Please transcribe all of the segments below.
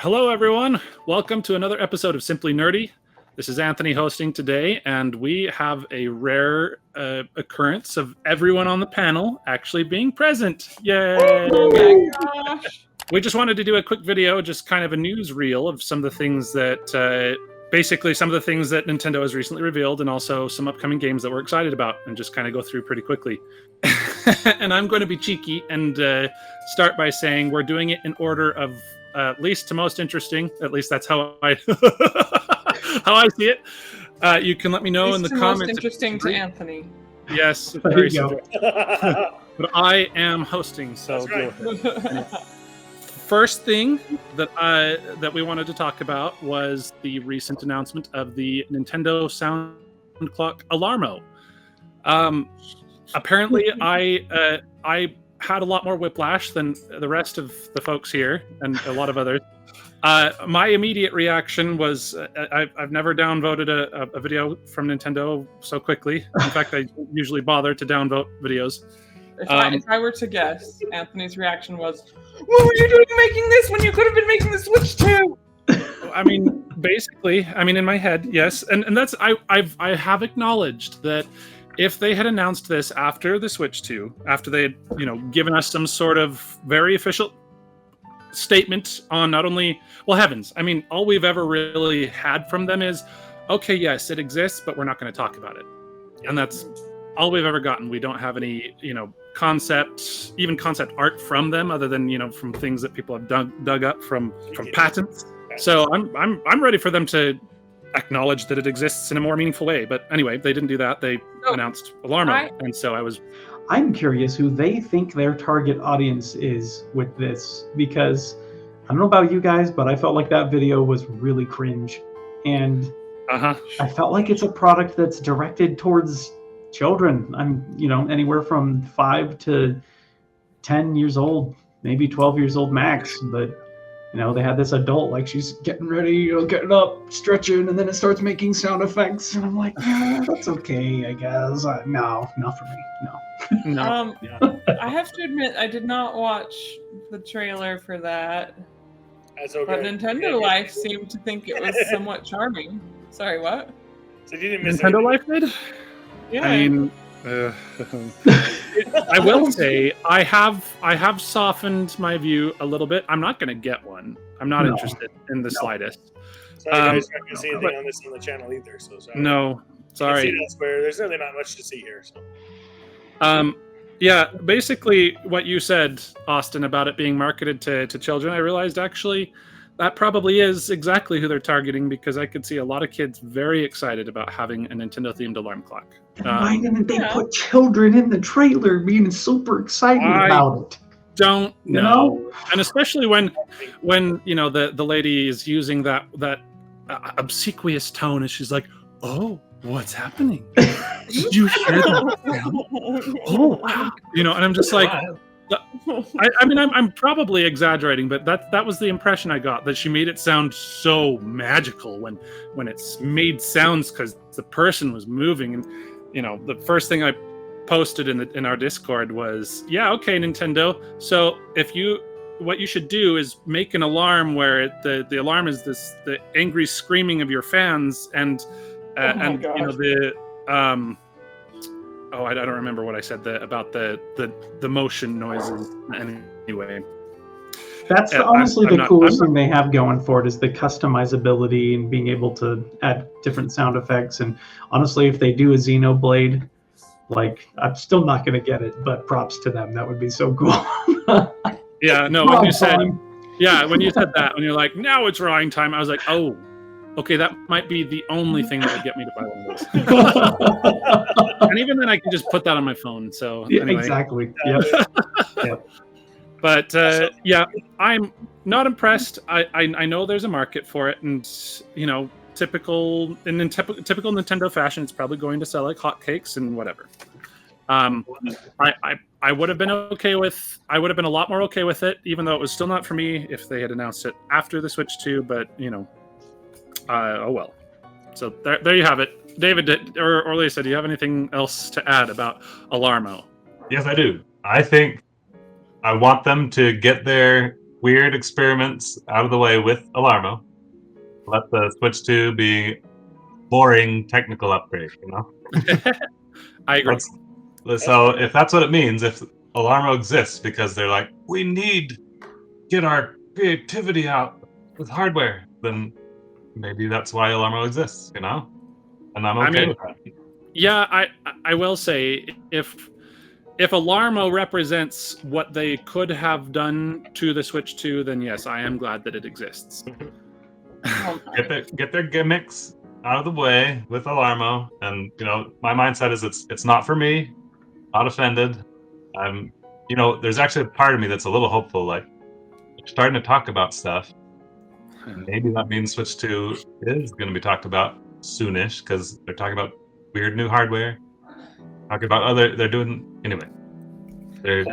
Hello, everyone. Welcome to another episode of Simply Nerdy. This is Anthony hosting today, and we have a rare occurrence of everyone on the panel actually being present. Yay! Oh my gosh! We just wanted to do a quick video, just kind of a news reel of some of the things that, basically some of the things that Nintendo has recently revealed, and also some upcoming games that we're excited about, and just kind of go through pretty quickly. And I'm going to be cheeky and start by saying we're doing it in order of least to most interesting. At least that's how I how I see it. You can let me know in the comments. Most interesting to Anthony. Yes, There you go. but I am hosting, so That's go ahead. First thing that we wanted to talk about was the recent announcement of the Nintendo Sound Clock Alarmo. Apparently, I had a lot more whiplash than the rest of the folks here and a lot of others. My immediate reaction was I've never downvoted a video from Nintendo so quickly. In fact, I usually bother to downvote videos. If I were to guess, Anthony's reaction was, "What were you doing making this when you could have been making the Switch 2?" I mean, basically, in my head, yes, and that's I have acknowledged that if they had announced this after the Switch 2, after they had given us some sort of very official statement on not only heavens, all we've ever really had from them is, okay, yes, it exists, but we're not going to talk about it, and that's all we've ever gotten. We don't have any concept art from them, other than from things that people have dug up from patents. So I'm ready for them to acknowledge that it exists in a more meaningful way. But anyway, they didn't do that. They announced Alarmo, and so I'm curious who they think their target audience is with this, because I don't know about you guys, but I felt like that video was really cringe, and I felt like it's a product that's directed towards children. I'm anywhere from 5 to 10 years old, maybe 12 years old max, but they had this adult, like, she's getting ready, getting up, stretching, and then it starts making sound effects, and I'm like, that's okay, I guess. No, not for me, no. I have to admit, I did not watch the trailer for that. That's okay. But Nintendo Life seemed to think it was somewhat charming. Sorry, what? So you didn't miss Nintendo anything. Life did. Yeah. I will say I have softened my view a little bit. I'm not going to get one. I'm not interested in the slightest. Sorry, guys, you're not going to see anything on this on the channel either. So sorry. No, sorry. You can see it elsewhere. There's really not much to see here. So. Yeah, basically what you said, Austin, about it being marketed to children, I realized actually that probably is exactly who they're targeting, because I could see a lot of kids very excited about having a Nintendo-themed alarm clock. Why didn't they put children in the trailer being super excited about it? Don't know. And especially when the lady is using that obsequious tone, and she's like, "Oh, what's happening? Did you hear that sound? Oh, wow!" And I'm just like, I'm probably exaggerating, but that was the impression I got, that she made it sound so magical when it's made sounds because the person was moving. And the first thing I posted in our Discord was, yeah, okay, Nintendo, so what you should do is make an alarm where the alarm is the angry screaming of your fans, and I don't remember what I said about the motion noises anyway. That's honestly the coolest thing they have going for it, is the customizability and being able to add different sound effects. And honestly, if they do a Xenoblade, like, I'm still not going to get it, but props to them. That would be so cool. Yeah, no, when you said that, when you're like, now it's drawing time, I was like, oh, okay, that might be the only thing that would get me to buy one of those. And even then, I can just put that on my phone. So anyway. Exactly. Yep. But I'm not impressed. I know there's a market for it, and typical Nintendo fashion, it's probably going to sell like hotcakes and whatever. I would have been okay with. I would have been a lot more okay with it, even though it was still not for me if they had announced it after the Switch 2. But oh well. So there you have it. David or Lisa, do you have anything else to add about Alarmo? Yes, I do. I think I want them to get their weird experiments out of the way with Alarmo. Let the Switch 2 be boring technical upgrade, you know? I agree. So if that's what it means, if Alarmo exists because they're like, we need to get our creativity out with hardware, then maybe that's why Alarmo exists, you know? And I'm okay with that. Yeah, I will say if Alarmo represents what they could have done to the Switch 2, then yes, I am glad that it exists. Get their gimmicks out of the way with Alarmo, and you know, my mindset is it's not for me. Not offended. I'm, you know, there's actually a part of me that's a little hopeful. Like, we're starting to talk about stuff. Maybe that means Switch 2 is going to be talked about soonish because they're talking about weird new hardware. Talking about they're doing anyway. They're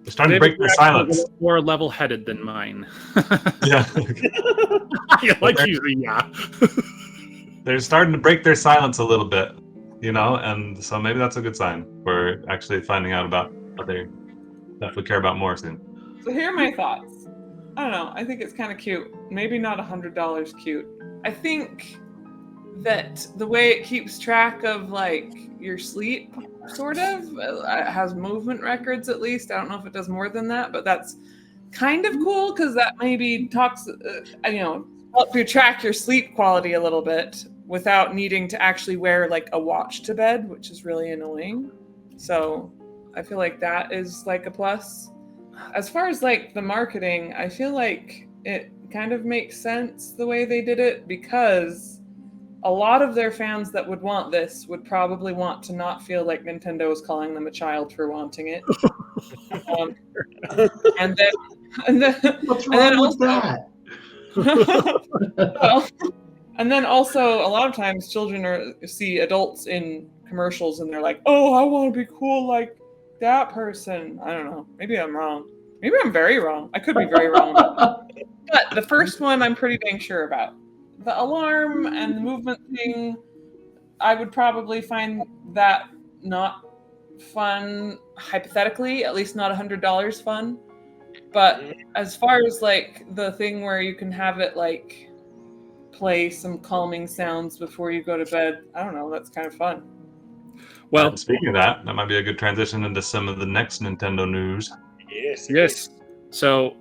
starting to break their silence. A little more level-headed than mine. Yeah. Yeah. They're starting to break their silence a little bit, you know, and so maybe that's a good sign. We're actually finding out about other stuff we care about more soon. So here are my thoughts. I don't know. I think it's kind of cute. Maybe not $100 cute. I think that the way it keeps track of like your sleep, sort of, it has movement records at least. I don't know if it does more than that, but that's kind of cool because that maybe talks, help you track your sleep quality a little bit without needing to actually wear like a watch to bed, which is really annoying. So I feel like that is like a plus. As far as like the marketing, I feel like it kind of makes sense the way they did it because a lot of their fans that would want this would probably want to not feel like Nintendo is calling them a child for wanting it. And then what's wrong with that? Well, and then also a lot of times children see adults in commercials and they're like, "Oh, I want to be cool like that person." I don't know. Maybe I'm wrong. Maybe I'm very wrong. I could be very wrong. But the first one I'm pretty dang sure about. The alarm and the movement thing, I would probably find that not fun, hypothetically, at least not $100 fun. But as far as like the thing where you can have it like play some calming sounds before you go to bed, I don't know, that's kind of fun. Well, speaking of that might be a good transition into some of the next Nintendo news. Yes. So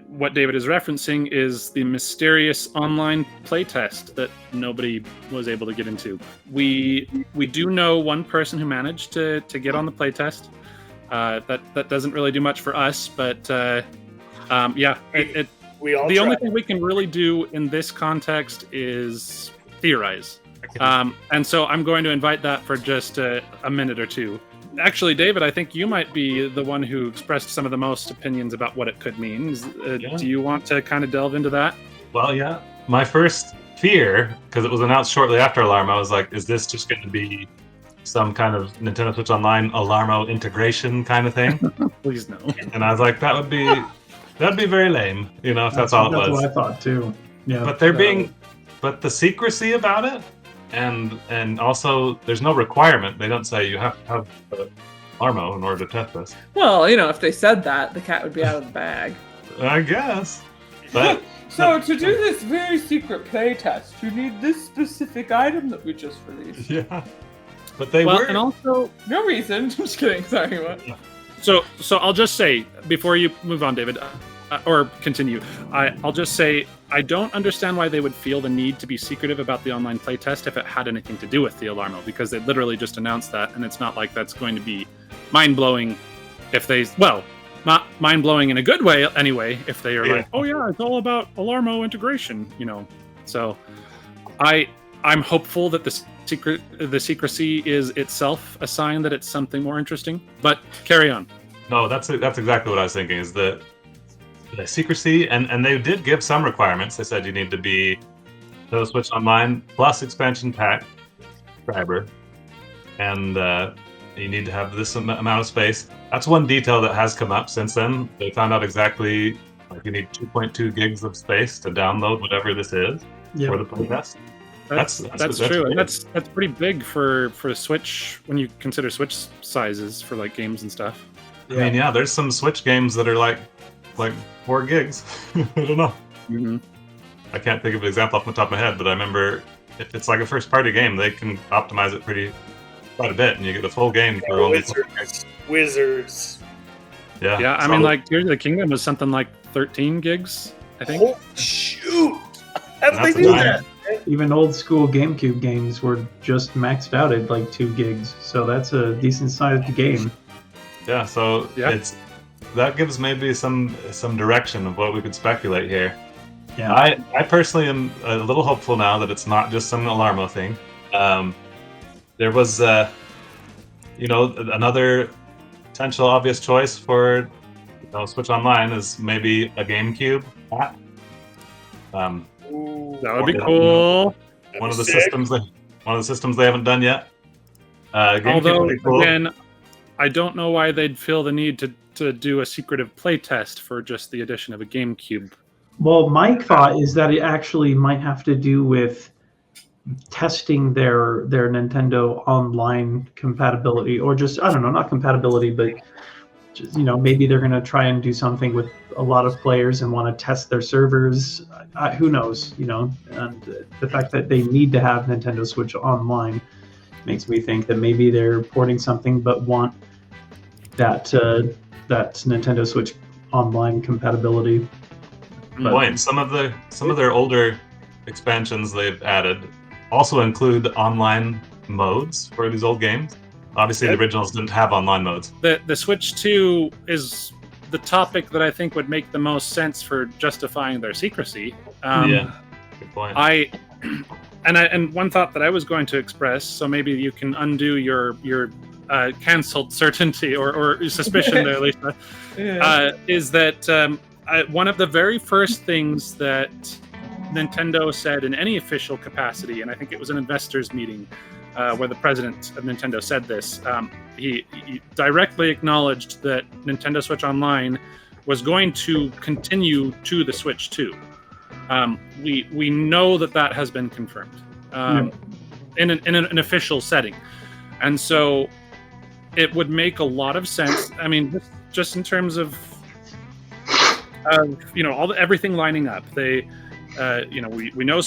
what David is referencing is the mysterious online playtest that nobody was able to get into. We do know one person who managed to get on the playtest. That doesn't really do much for us, but yeah, we all the only thing we can really do in this context is theorize. And so I'm going to invite that for just a minute or two. Actually, David, I think you might be the one who expressed some of the most opinions about what it could mean. Do you want to kind of delve into that? Well, yeah. My first fear, because it was announced shortly after Alarmo, I was like, is this just going to be some kind of Nintendo Switch Online Alarmo integration kind of thing? Please no. And I was like, that'd be very lame, you know, if that's all it was. That's what I thought too. Yeah. But the secrecy about it. And also, there's no requirement. They don't say you have to have Alarmo in order to test this. Well, if they said that, the cat would be out of the bag. I guess. But so to do this very secret play test, you need this specific item that we just released. Yeah. But they were. And also, no reason. I'm just kidding. Sorry, what? Yeah. So I'll just say, before you move on, David, or continue, I'll just say, I don't understand why they would feel the need to be secretive about the online playtest if it had anything to do with the Alarmo, because they literally just announced that, and it's not like that's going to be mind-blowing if they... Well, not mind-blowing in a good way, anyway, if they are like, oh yeah, it's all about Alarmo integration, So I'm hopeful that the secrecy is itself a sign that it's something more interesting, but carry on. No, that's exactly what I was thinking, is that the secrecy, and they did give some requirements. They said you need to be Nintendo Switch Online plus expansion pack subscriber, and you need to have this amount of space. That's one detail that has come up since then. They found out exactly, like, you need 2.2 gigs of space to download whatever this is for the playtest. That's true, and that's pretty big for Switch when you consider Switch sizes for like games and stuff. I mean, yeah, there's some Switch games that are like 4 gigs. I don't know. Mm-hmm. I can't think of an example off the top of my head, but I remember if it's like a first-party game, they can optimize it quite a bit, and you get the full game for only. Wizards. Yeah. Yeah, I mean, like Tears of the Kingdom was something like 13 gigs, I think. Oh, shoot! How did they do that? Even old school GameCube games were just maxed out at like 2 gigs, so that's a decent sized game. Yeah, so that gives maybe some direction of what we could speculate here. Yeah. I personally am a little hopeful now that it's not just some Alarmo thing. There was, another potential obvious choice for Switch Online is maybe a GameCube app. That would be cool. One of the systems they haven't done yet. Although, would be cool. again, I don't know why they'd feel the need to do a secretive playtest for just the addition of a GameCube. Well, my thought is that it actually might have to do with testing their Nintendo Online compatibility, or just, I don't know, not compatibility, but just, maybe they're going to try and do something with a lot of players and want to test their servers. Who knows, and the fact that they need to have Nintendo Switch Online makes me think that maybe they're porting something but want that Nintendo Switch Online compatibility. But point. Some of their older expansions they've added also include online modes for these old games. Obviously, the originals didn't have online modes. The Switch 2 is the topic that I think would make the most sense for justifying their secrecy. Good point. And one thought that I was going to express, so maybe you can undo your canceled certainty or suspicion there, Lisa, is that one of the very first things that Nintendo said in any official capacity, and I think it was an investors meeting where the president of Nintendo said this, he directly acknowledged that Nintendo Switch Online was going to continue to the Switch 2. We know that has been confirmed in an official setting, and so it would make a lot of sense. I mean, just in terms of everything lining up. They, we know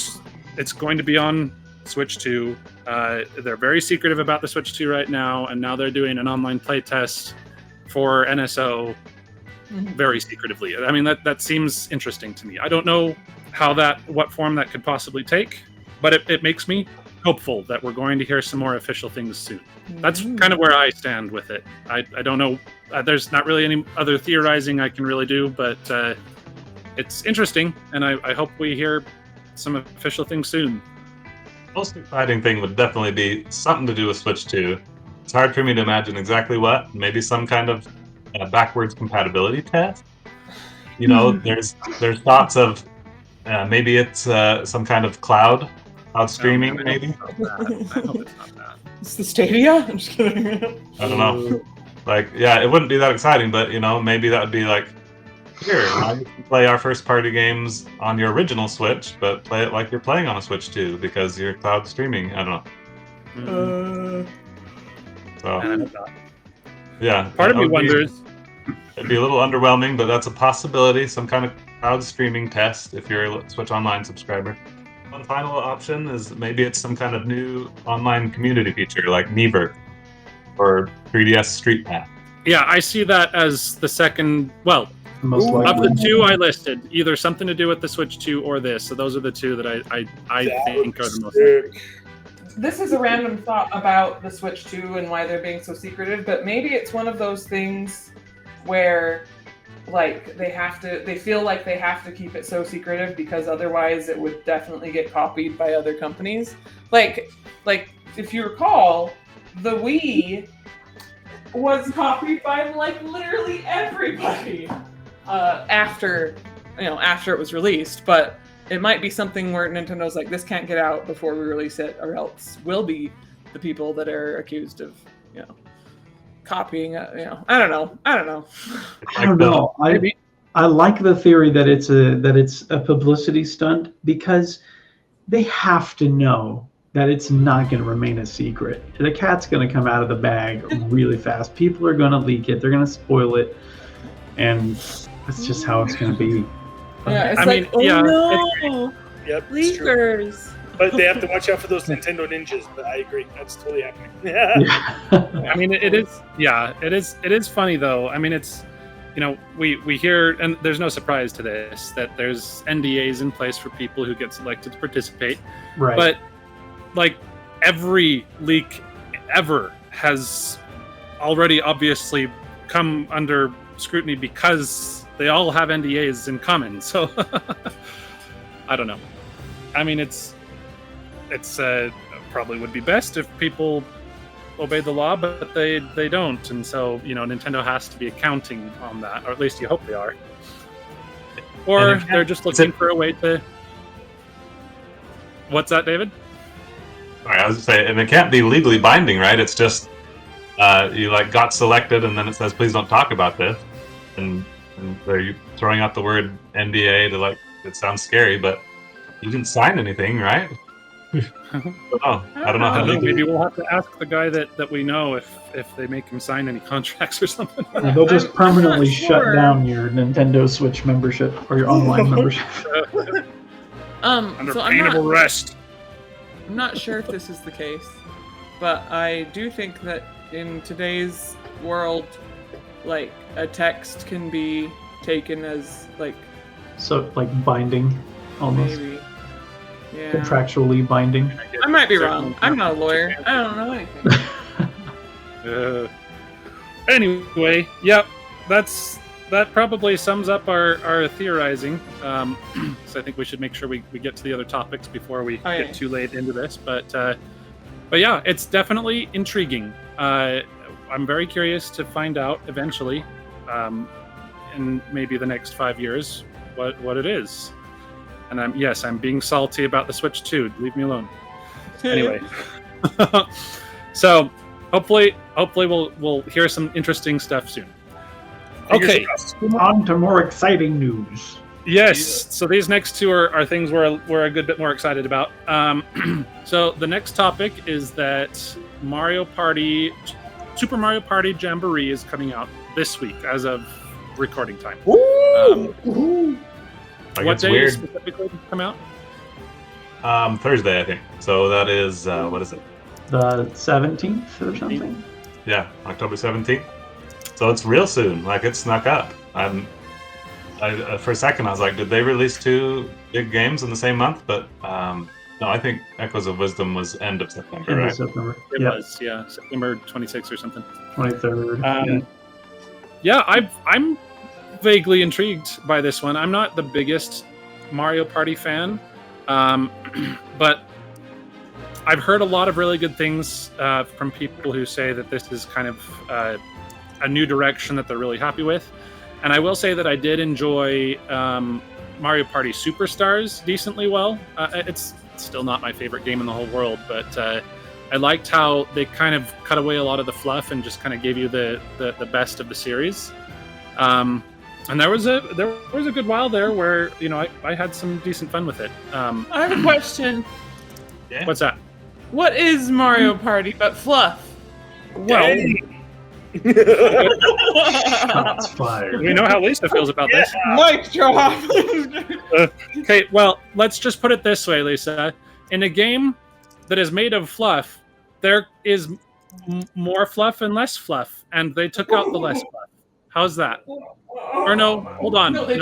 it's going to be on Switch 2. They're very secretive about the Switch 2 right now, and now they're doing an online playtest for NSO very secretively. I mean, that seems interesting to me. I don't know what form that could possibly take, but it makes me hopeful that we're going to hear some more official things soon. That's kind of where I stand with it. I don't know. There's not really any other theorizing I can really do, but it's interesting, and I hope we hear some official things soon. Most exciting thing would definitely be something to do with Switch 2. It's hard for me to imagine exactly what. Maybe some kind of backwards compatibility test. There's thoughts of maybe it's some kind of cloud streaming, maybe. I hope it's not that. It's the Stadia? I'm just kidding. I don't know. It wouldn't be that exciting, but maybe that would be like, here, now you can play our first-party games on your original Switch, but play it like you're playing on a Switch 2 because you're cloud streaming. I don't know. Part of me wonders. It'd be a little underwhelming, but that's a possibility. Some kind of cloud streaming test if you're a Switch Online subscriber. One final option is maybe it's some kind of new online community feature like Never or 3DS Street Pass. Yeah, I see that as the second. Well, Most of likely. the two I listed, either something to do with the Switch 2 or this. So those are the two that I think are the most likely. This is a random thought about the Switch 2 and why they're being so secretive, but maybe it's one of those things where they feel like they have to keep it so secretive because otherwise it would definitely get copied by other companies. Like if you recall, the Wii was copied by literally everybody after it was released, but it might be something where Nintendo's like, this can't get out before we release it, or else we'll be the people that are accused of copying. I don't know. I don't know. I like the theory that it's a publicity stunt because they have to know that it's not going to remain a secret. The cat's going to come out of the bag really fast. People are going to leak it. They're going to spoil it, and that's just how it's going to be. Yeah, it's no, Yep, leakers. But they have to watch out for those Nintendo ninjas. But I agree, that's totally happening. I mean, it is. Yeah, it is. It is funny though. I mean, it's, we hear, and there's no surprise to this, that there's NDAs in place for people who get selected to participate. Right. But like every leak ever has already obviously come under scrutiny because they all have NDAs in common. So I don't know. I mean, it's probably would be best if people obey the law, but they don't, and so Nintendo has to be accounting on that, or at least you hope they are. Or they're just looking for a way to. What's that, David? Sorry, I was just saying, and it can't be legally binding, right? It's just you got selected, and then it says, "Please don't talk about this," and they're throwing out the word NDA to it sounds scary, but you didn't sign anything, right? I don't know how legally. Maybe we'll have to ask the guy that we know if they make him sign any contracts or something. They'll just permanently shut down your Nintendo Switch membership or your online membership. Under pain of arrest. I'm not sure if this is the case, but I do think that in today's world, a text can be taken as binding, almost. Maybe. Yeah. Contractually binding. I might be wrong. I'm not a lawyer. I don't know anything. Anyway, yep, that probably sums up our theorizing. So I think we should make sure we get to the other topics before we get too late into this. But yeah, it's definitely intriguing. I'm very curious to find out eventually, in maybe the next 5 years, what it is. And I'm being salty about the Switch 2. Leave me alone. Anyway, so hopefully we'll hear some interesting stuff soon. Okay, on to more exciting news. Yes, so these next two are things we're a good bit more excited about. So the next topic is that Super Mario Party Jamboree is coming out this week as of recording time. What day specifically did it come out? Thursday, I think. So that is what is it? The 17th or something. Yeah, October 17th. So it's real soon. It snuck up. For a second, I was like, did they release two big games in the same month? But no, I think Echoes of Wisdom was end of September, right? September. It was, yeah, September 26th or something. 23rd. Yeah, I'm vaguely intrigued by this one. I'm not the biggest Mario Party fan, but I've heard a lot of really good things from people who say that this is kind of a new direction that they're really happy with. And I will say that I did enjoy Mario Party Superstars decently well. It's still not my favorite game in the whole world, but I liked how they kind of cut away a lot of the fluff and just kind of gave you the best of the series. And there was a good while there where I had some decent fun with it. I have a question. Yeah. What's that? What is Mario Party but fluff? Well, shots fired. We know how Lisa feels about this. Mic drop. Okay, well, let's just put it this way, Lisa. In a game that is made of fluff, there is more fluff and less fluff, and they took out the less fluff. How's that? Or no, hold on. No, wait.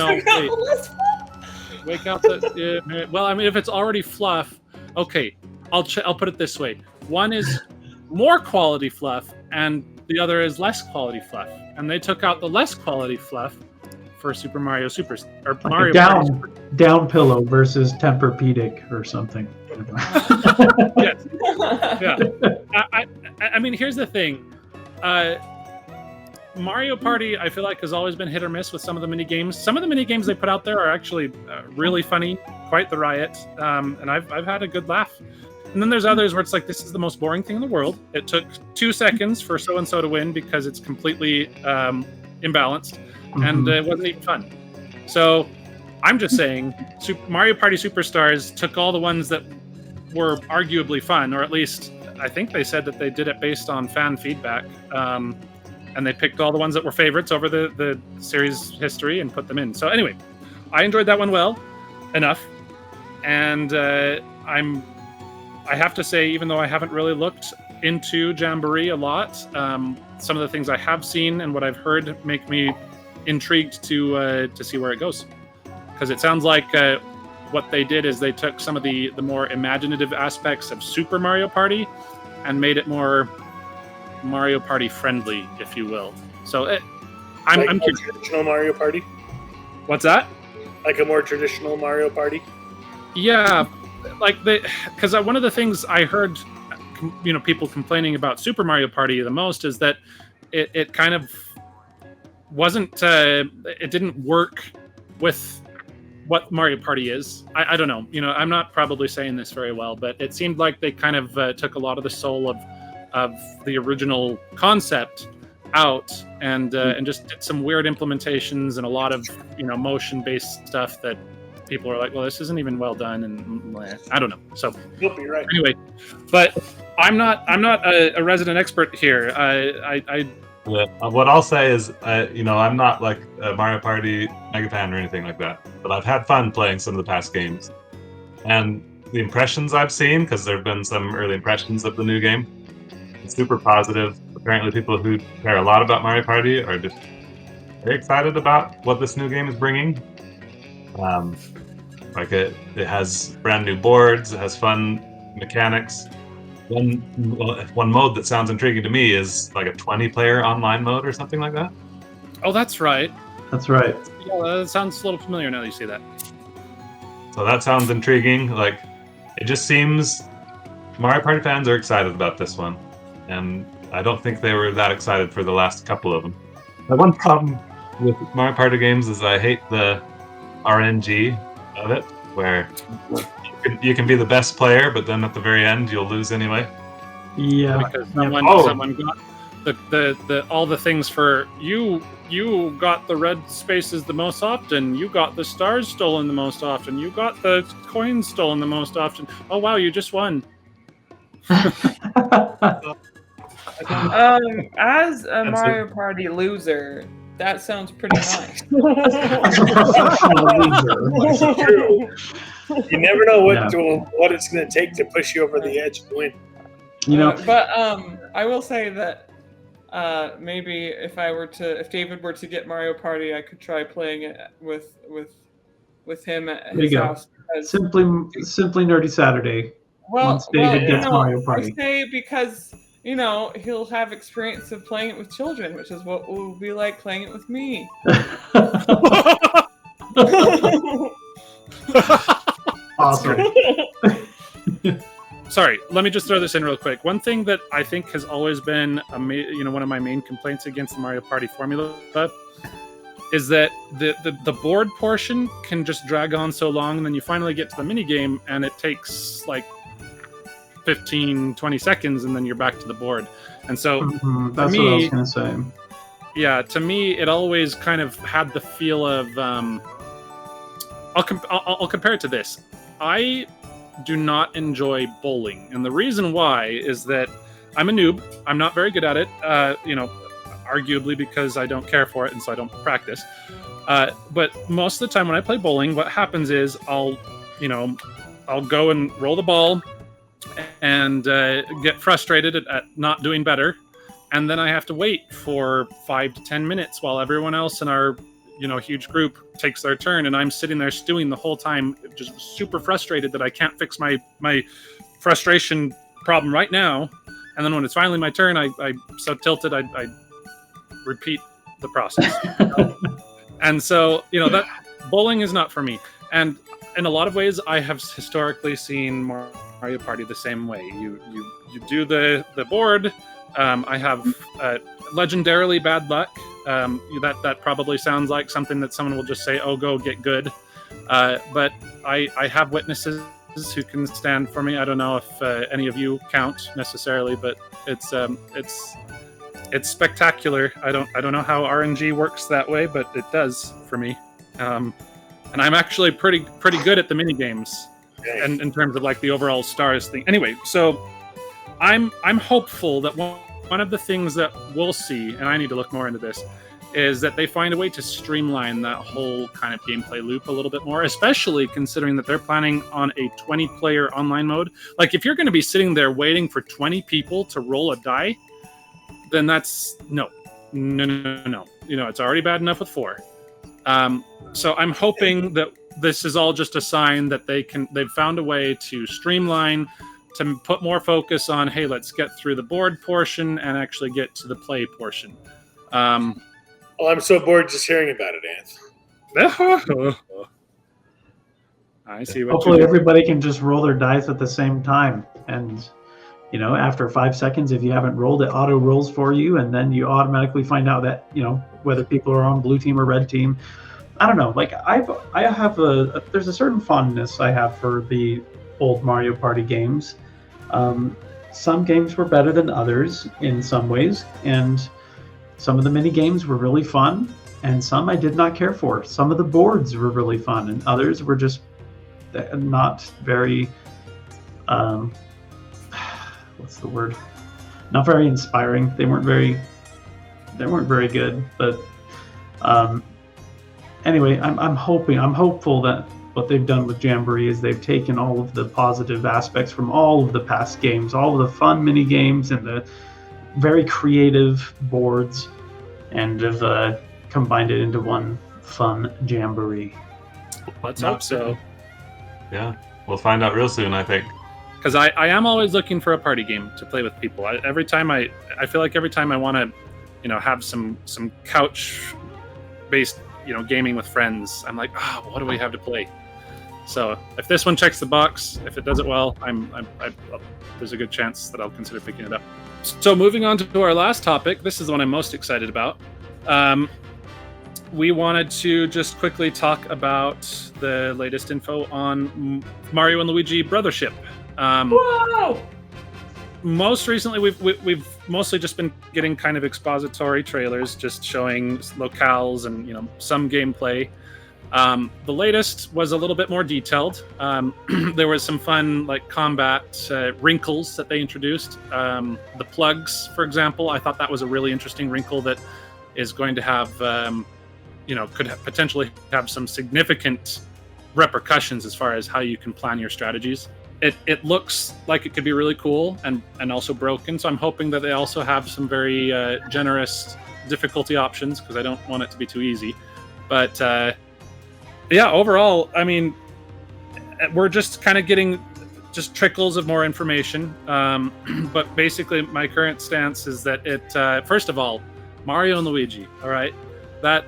Wake out the. Well, I mean, if it's already fluff, okay. I'll put it this way: one is more quality fluff, and the other is less quality fluff. And they took out the less quality fluff for Super Mario Super or Mario down pillow versus Tempur-Pedic or something. Yes. Yeah. I mean, here's the thing. Mario Party, I feel like, has always been hit or miss with some of the mini games. Some of the mini games they put out there are actually really funny, quite the riot, and I've had a good laugh. And then there's others where it's like, this is the most boring thing in the world. It took 2 seconds for so and so to win because it's completely imbalanced, and it wasn't even fun. So I'm just saying, Mario Party Superstars took all the ones that were arguably fun, or at least I think they said that they did it based on fan feedback. And they picked all the ones that were favorites over the series history and put them in. So anyway, I enjoyed that one enough. And I have to say, even though I haven't really looked into Jamboree a lot, some of the things I have seen and what I've heard make me intrigued to see where it goes. Because it sounds like what they did is they took some of the more imaginative aspects of Super Mario Party and made it more Mario Party friendly, if you will. So I'm curious. Traditional Mario Party. What's that? Like a more traditional Mario Party. Yeah, because one of the things I heard, people complaining about Super Mario Party the most is that it kind of wasn't. It didn't work with what Mario Party is. I don't know. I'm not probably saying this very well, but it seemed like they kind of took a lot of the soul of the original concept out and just did some weird implementations and a lot of motion-based stuff that people are like, well, this isn't even well done, and I don't know. So you'll be right. Anyway, but I'm not a resident expert here. What I'll say is, I'm not like a Mario Party mega fan or anything like that, but I've had fun playing some of the past games, and the impressions I've seen, because there have been some early impressions of the new game, it's super positive. Apparently, people who care a lot about Mario Party are just very excited about what this new game is bringing. It has brand new boards, it has fun mechanics. One mode that sounds intriguing to me is like a 20-player online mode or something like that. Oh, that's right. That's right. Yeah, that sounds a little familiar now that you say that. So that sounds intriguing. Like, it just seems Mario Party fans are excited about this one, and I don't think they were that excited for the last couple of them. The one problem with Mario Party games is I hate the RNG of it, where you can be the best player, but then at the very end you'll lose anyway. Yeah, because someone got the all the things for you. You got the red spaces the most often. You got the stars stolen the most often. You got the coins stolen the most often. Oh wow, you just won. As a Mario Party loser, that sounds pretty nice. True. You never know what it's going to take to push you over the edge and win. But I will say that maybe if David were to get Mario Party, I could try playing it with him at his house. Simply Nerdy Saturday. Once David gets Mario Party. I say because he'll have experience of playing it with children, which is what it will be like playing it with me. Awesome. Sorry, let me just throw this in real quick. One thing that I think has always been, one of my main complaints against the Mario Party formula is that the board portion can just drag on so long, and then you finally get to the mini game, and it takes like 15-20 seconds, and then you're back to the board. And so that's what I was gonna say. Yeah, to me it always kind of had the feel of I'll compare it to this. I do not enjoy bowling, and the reason why is that I'm a noob. I'm not very good at it, arguably because I don't care for it, and so I don't practice. But most of the time when I play bowling, what happens is I'll go and roll the ball and get frustrated at not doing better, and then I have to wait for 5 to 10 minutes while everyone else in our huge group takes their turn, and I'm sitting there stewing the whole time, just super frustrated that I can't fix my frustration problem right now. And then when it's finally my turn, I'm so tilted I repeat the process. And so that bowling is not for me. And in a lot of ways, I have historically seen Mario Party the same way. You do the board. I have legendarily bad luck. That probably sounds like something that someone will just say, "Oh, go get good." But I have witnesses who can stand for me. I don't know if any of you count necessarily, but it's spectacular. I don't know how RNG works that way, but it does for me. And I'm actually pretty good at the mini games. and in terms of like the overall stars thing. Anyway, so I'm hopeful that one of the things that we'll see, and I need to look more into this, is that they find a way to streamline that whole kind of gameplay loop a little bit more, especially considering that they're planning on a 20-player online mode. Like, if you're going to be sitting there waiting for 20 people to roll a die, then that's no. You know, it's already bad enough with 4. So I'm hoping that this is all just a sign that they've found a way to streamline, to put more focus on, hey, let's get through the board portion and actually get to the play portion. Well, I'm so bored just hearing about it, Anth. I see what Hopefully everybody can just roll their dice at the same time. And, you know, after 5 seconds, if you haven't rolled, it auto rolls for you. And then you automatically find out that, you know, whether people are on blue team or red team. I don't know. Like, I have there's a certain fondness I have for the old Mario Party games. Some games were better than others in some ways. And some of the mini games were really fun, and some I did not care for. Some of the boards were really fun, and others were just not very, what's the word? Not very inspiring. They weren't very good. But anyway, I'm hopeful that what they've done with Jamboree is they've taken all of the positive aspects from all of the past games, all of the fun mini games, and the very creative boards, and have combined it into one fun Jamboree. Let's hope so. Yeah, we'll find out real soon, I think. Because I am always looking for a party game to play with people. I feel like every time I want to, you know, have some couch-based, you know, gaming with friends, I'm like, what do we have to play? So if this one checks the box, if it does it well, there's a good chance that I'll consider picking it up. So moving on to our last topic, this is the one I'm most excited about. We wanted to just quickly talk about the latest info on Mario and Luigi Brothership. Whoa! Most recently, we've mostly just been getting kind of expository trailers, just showing locales and, you know, some gameplay. The latest was a little bit more detailed. There was some fun, like, combat wrinkles that they introduced. The plugs, for example, I thought that was a really interesting wrinkle that is going to have, could potentially have some significant repercussions as far as how you can plan your strategies. It looks like it could be really cool and also broken, so I'm hoping that they also have some very generous difficulty options, because I don't want it to be too easy. But yeah, overall, I mean, we're just kind of getting just trickles of more information. But basically, my current stance is that first of all, Mario and Luigi, all right? That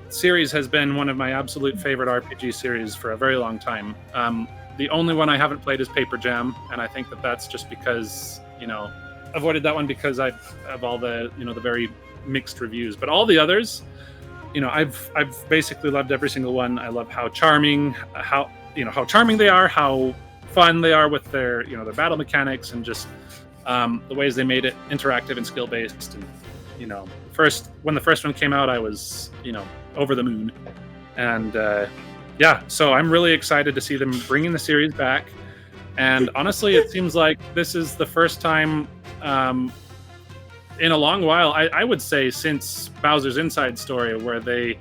series has been one of my absolute favorite RPG series for a very long time. The only one I haven't played is Paper Jam, and I think that that's just because, you know, avoided that one because I have all the, you know, the very mixed reviews. But all the others, you know, I've basically loved every single one. I love how charming they are, how fun they are with their, you know, their battle mechanics, and just the ways they made it interactive and skill based. And, you know, when the first one came out, I was, you know, over the moon. And yeah, so I'm really excited to see them bringing the series back. And honestly, it seems like this is the first time in a long while, I would say since Bowser's Inside Story, where they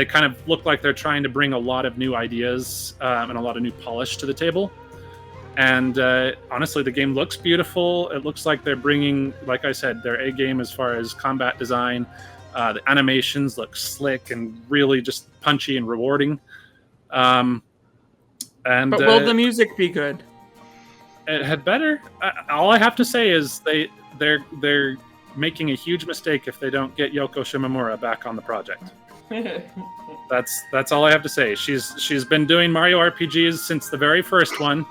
kind of look like they're trying to bring a lot of new ideas and a lot of new polish to the table. And honestly, the game looks beautiful. It looks like they're bringing, like I said, their A game as far as combat design. The animations look slick and really just punchy and rewarding. But will the music be good? It had better. All I have to say is they're making a huge mistake if they don't get Yoko Shimomura back on the project. That's all I have to say. She's been doing Mario RPGs since the very first one,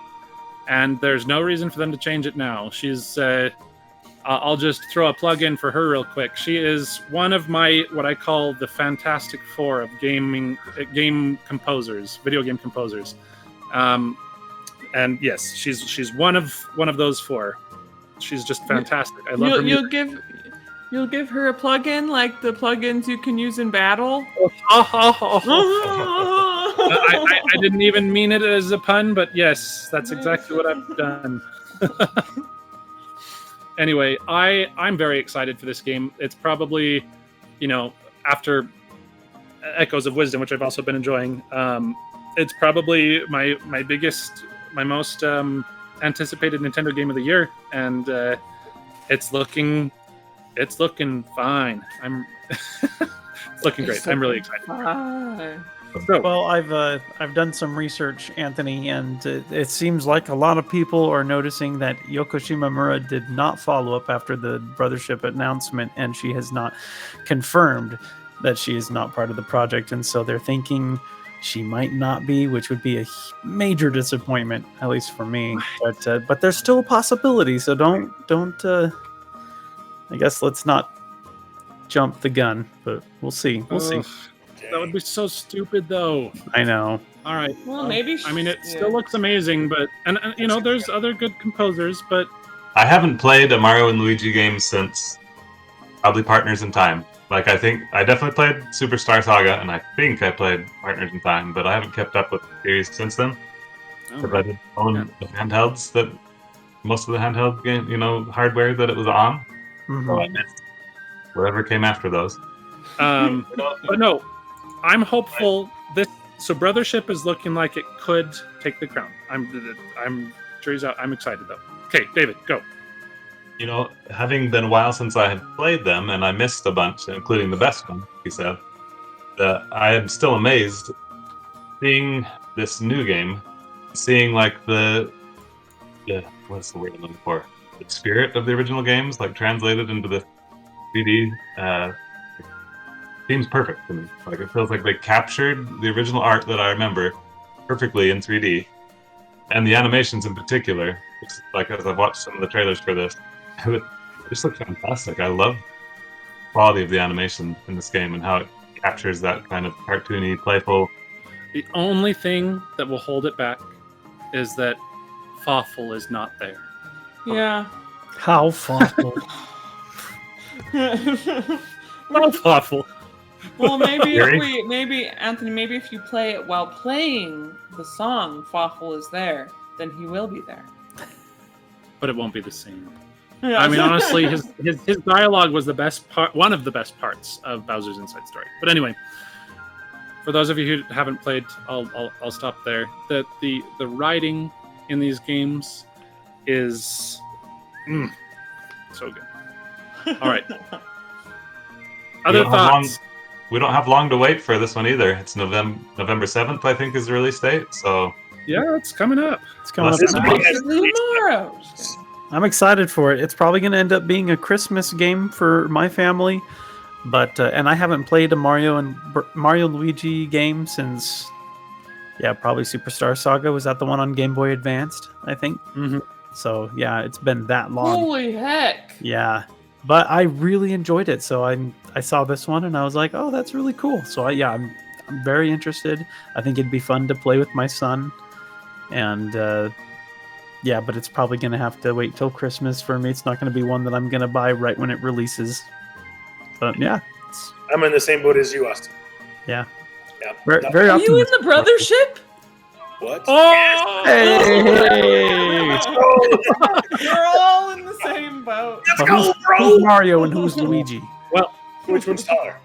and there's no reason for them to change it now. She's I'll just throw a plug in for her real quick. She is one of my, what I call the Fantastic Four of game composers, video game composers. And yes, she's one of those four. She's just fantastic. I love her. You'll give her a plug-in like the plugins you can use in battle. I didn't even mean it as a pun, but yes, that's exactly what I've done. Anyway, I'm very excited for this game. It's probably, after Echoes of Wisdom, which I've also been enjoying, it's probably my most anticipated Nintendo game of the year, and it's looking fine. It's looking great. I'm really excited. So, well, I've done some research, Anthony, and it seems like a lot of people are noticing that Yoko Shimomura did not follow up after the Brothership announcement, and she has not confirmed that she is not part of the project, and so they're thinking she might not be, which would be a major disappointment, at least for me. But there's still a possibility, so don't. I guess let's not jump the gun, but we'll see. We'll see. That would be so stupid, though. I know. All right. Well, maybe. I mean, it still looks amazing, but and there's other good composers, but I haven't played a Mario and Luigi game since probably Partners in Time. Like, I think I definitely played Superstar Saga, and I think I played Partners in Time, but I haven't kept up with the series since then. Because I didn't own the handhelds that most of the handheld game, hardware that it was on. Mm-hmm. So I missed whatever came after those. But no, I'm hopeful. So Brothership is looking like it could take the crown. I'm excited though. Okay, David, go. Having been a while since I had played them, and I missed a bunch, including the best one, he said, I am still amazed seeing this new game, seeing like what's the word I'm looking for? The spirit of the original games, like translated into the 3D. Seems perfect to me. Like, it feels like they captured the original art that I remember perfectly in 3D, and the animations in particular. It's like, as I've watched some of the trailers for this, it just looks fantastic. I love the quality of the animation in this game and how it captures that kind of cartoony, playful. The only thing that will hold it back is that Fawful is not there. Yeah. How Fawful? How Fawful? Well, maybe Anthony, if you play it while playing the song "Fawful is There," then he will be there. But it won't be the same. Yeah. I mean, honestly, his dialogue was the best part, one of the best parts of Bowser's Inside Story. But anyway, for those of you who haven't played, I'll stop there. The writing in these games is so good. All right. Other thoughts? We don't have long to wait for this one either. It's November 7th, I think, is the release date. So yeah, it's coming up. It's coming up tomorrow. I'm excited for it. It's probably going to end up being a Christmas game for my family, but and I haven't played a Mario and Luigi game since, probably Superstar Saga. Was that the one on Game Boy Advanced? I think. Mm-hmm. So yeah, it's been that long. Holy heck! Yeah, but I really enjoyed it. So I saw this one and I was like, oh, that's really cool. So I'm very interested. I think it'd be fun to play with my son, and but it's probably gonna have to wait till Christmas for me. It's not gonna be one that I'm gonna buy right when it releases. But yeah, I'm in the same boat as you, Austin. Yeah. Very Are you in the Brothership? What? Oh! Hey! We're all in the same boat. Let's go, bro! Who's Mario and who's Luigi? Well, which one's taller?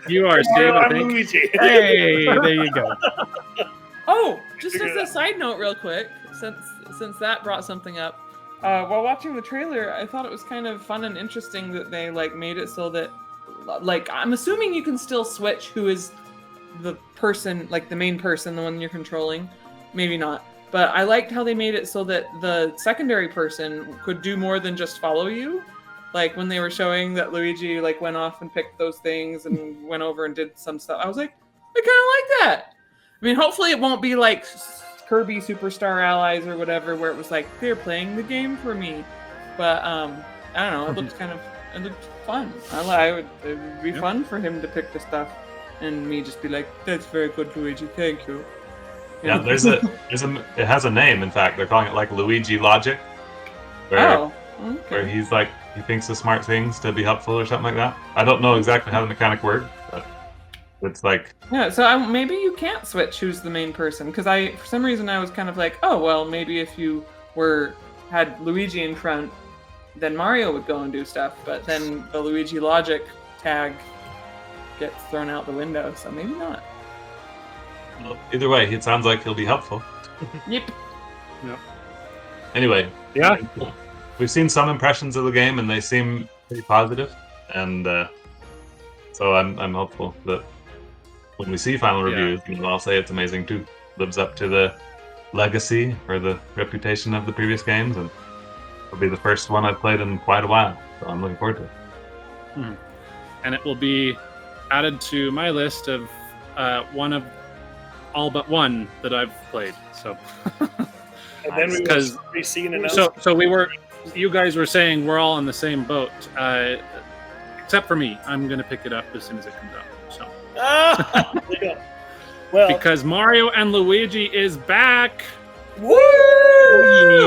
You are, Steve, I think. Luigi. Hey, there you go. Oh, just as a side note, real quick, since that brought something up, while watching the trailer, I thought it was kind of fun and interesting that they made it so that, I'm assuming you can still switch who is the person, the main person, the one you're controlling. Maybe not, but I liked how they made it so that the secondary person could do more than just follow you. Like when they were showing that Luigi went off and picked those things and went over and did some stuff, I was like, I kind of like that. I mean, hopefully it won't be like Kirby Superstar Allies or whatever, where it was like they're playing the game for me. But I don't know. It looked fun. It would be fun for him to pick the stuff, and me just be like, "That's very good, Luigi. Thank you." Yeah, it has a name. In fact, they're calling it Luigi Logic, where he's he thinks of smart things to be helpful or something like that. I don't know exactly how the mechanic works, but It's like yeah. So maybe you can't switch who's the main person because for some reason I was kind of like, oh well, maybe if you had Luigi in front, then Mario would go and do stuff. But then the Luigi logic tag gets thrown out the window, so maybe not. Well, either way, it sounds like he'll be helpful. Yep. Yep. Anyway, yeah, we've seen some impressions of the game, and they seem pretty positive, and so I'm hopeful that when we see final reviews, I'll say it's amazing too. Lives up to the legacy or the reputation of the previous games, and it'll be the first one I've played in quite a while, so I'm looking forward to it. And it will be added to my list of one of all but one that I've played. So, and then we will be seeing another. So you guys were saying we're all in the same boat, except for me. I'm going to pick it up as soon as it comes out. So, well, because Mario and Luigi is back. Woo!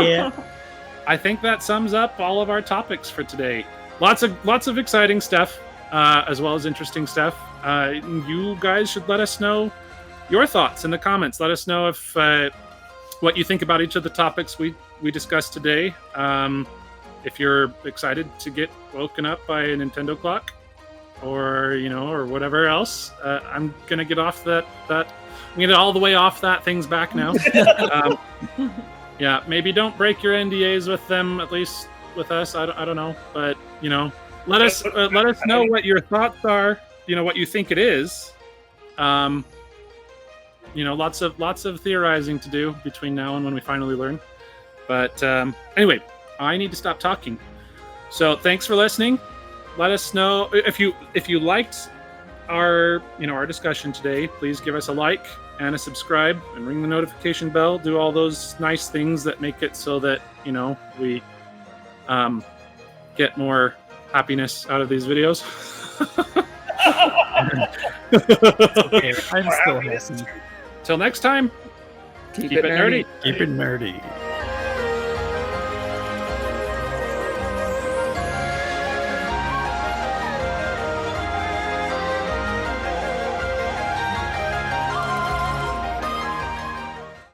Yeah. I think that sums up all of our topics for today. Lots of exciting stuff, as well as interesting stuff. You guys should let us know your thoughts in the comments. Let us know if what you think about each of the topics we discussed today. If you're excited to get woken up by a Nintendo clock, or or whatever else. I'm gonna get off that. I'm gonna get all the way off that thing's back now. Yeah, maybe don't break your NDAs with them, at least with us. I don't know, but let us know what your thoughts are. What you think it is. Lots of theorizing to do between now and when we finally learn. But anyway, I need to stop talking. So thanks for listening. Let us know if you liked our our discussion today. Please give us a like and a subscribe and ring the notification bell. Do all those nice things that make it so that we get more happiness out of these videos. Okay, I'm still happy. Till next time, keep it nerdy. Keep it nerdy.